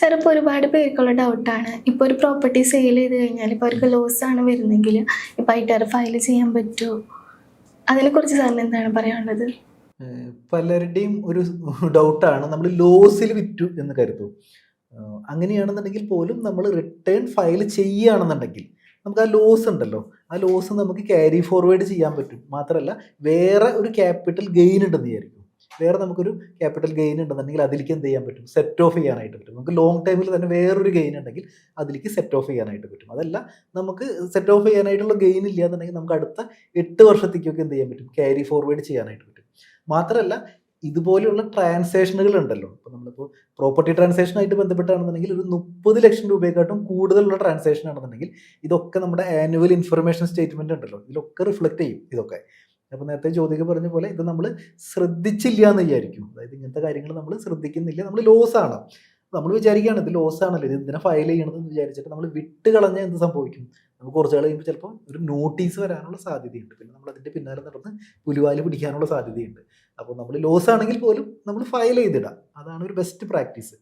Sir ഇപ്പോൾ ഒരുപാട് പേർക്കുള്ള ഡൗട്ടാണ്. ഇപ്പോൾ ഒരു പ്രോപ്പർട്ടി സെയിൽ ചെയ്ത് കഴിഞ്ഞാൽ ഇപ്പോൾ അവർക്ക് ലോസ് ആണ് വരുന്നെങ്കിൽ ഇപ്പോൾ ITR ഫയൽ ചെയ്യാൻ പറ്റുമോ? അതിനെക്കുറിച്ച് സാറിന് എന്താണ് പറയാനുള്ളത്? പലരുടെയും ഒരു ഡൗട്ടാണ്, നമ്മൾ ലോസിൽ വിറ്റു എന്ന് കരുതും. അങ്ങനെയാണെന്നുണ്ടെങ്കിൽ പോലും നമ്മൾ റിട്ടേൺ ഫയൽ ചെയ്യുകയാണെന്നുണ്ടെങ്കിൽ നമുക്ക് ആ ലോസ് ഉണ്ടല്ലോ, ആ ലോസ് നമുക്ക് ക്യാരി ഫോർവേഡ് ചെയ്യാൻ പറ്റും. മാത്രമല്ല വേറെ ഒരു ക്യാപിറ്റൽ ഗെയിൻ ഉണ്ടെന്ന് വിചാരിക്കും. വേറെ നമുക്കൊരു ക്യാപിറ്റൽ ഗെയിൻ ഉണ്ടെന്നുണ്ടെങ്കിൽ അതിലേക്ക് എന്ത് ചെയ്യാൻ പറ്റും? സെറ്റ് ഓഫ് ചെയ്യാനായിട്ട് പറ്റും. നമുക്ക് ലോങ് ടൈമിൽ തന്നെ വേറൊരു ഗെയിൻ ഉണ്ടെങ്കിൽ അതിലേക്ക് സെറ്റ് ഓഫ് ചെയ്യാനായിട്ട് പറ്റും. അതല്ല, നമുക്ക് സെറ്റ് ഓഫ് ചെയ്യാനായിട്ടുള്ള ഗെയിൻ ഇല്ല എന്നുണ്ടെങ്കിൽ നമുക്ക് അടുത്ത 8 വർഷത്തേക്കൊക്കെ എന്ത് ചെയ്യാൻ പറ്റും? ക്യാരി ഫോർവേഡ് ചെയ്യാനായിട്ട് പറ്റും. മാത്രമല്ല ഇതുപോലെയുള്ള ട്രാൻസാക്ഷനുകൾ ഉണ്ടല്ലോ, ഇപ്പോൾ നമ്മളിപ്പോൾ പ്രോപ്പർട്ടി ട്രാൻസാക്ഷനായിട്ട് ബന്ധപ്പെട്ടാണെന്നുണ്ടെങ്കിൽ ഒരു 30 ലക്ഷം രൂപയെക്കാട്ടും കൂടുതലുള്ള ട്രാൻസാക്ഷൻ ആണെന്നുണ്ടെങ്കിൽ ഇതൊക്കെ നമ്മുടെ ആനുവൽ ഇൻഫർമേഷൻ സ്റ്റേറ്റ്മെന്റ് ഉണ്ടല്ലോ, ഇതിലൊക്കെ റിഫ്ലക്ട് ചെയ്യും ഇതൊക്കെ. അപ്പോൾ നേരത്തെ ജ്യോതിക പറഞ്ഞ പോലെ ഇത് നമ്മൾ ശ്രദ്ധിച്ചില്ല എന്ന് വിചാരിക്കും. അതായത് ഇങ്ങനത്തെ കാര്യങ്ങൾ നമ്മൾ ശ്രദ്ധിക്കുന്നില്ല, നമ്മൾ ലോസ് ആണ്, നമ്മൾ വിചാരിക്കുകയാണ് ഇത് ലോസ് ആണല്ലോ, ഇത് എന്തിനാ ഫയൽ ചെയ്യണമെന്ന് വിചാരിച്ചിട്ട് നമ്മൾ വിട്ട് കളഞ്ഞാൽ എന്ത് സംഭവിക്കും? നമുക്ക് കുറച്ച് നാൾ കഴിയുമ്പോൾ ചിലപ്പോൾ ഒരു നോട്ടീസ് വരാനുള്ള സാധ്യതയുണ്ട്. പിന്നെ നമ്മൾ അതിൻ്റെ പിന്നാലെ നടന്ന് പുലിവാല് പിടിക്കാനുള്ള സാധ്യതയുണ്ട്. അപ്പോൾ നമ്മൾ ലോസ് ആണെങ്കിൽ പോലും നമ്മൾ ഫയൽ ചെയ്തിടാം. അതാണ് ഒരു ബെസ്റ്റ് പ്രാക്ടീസ്.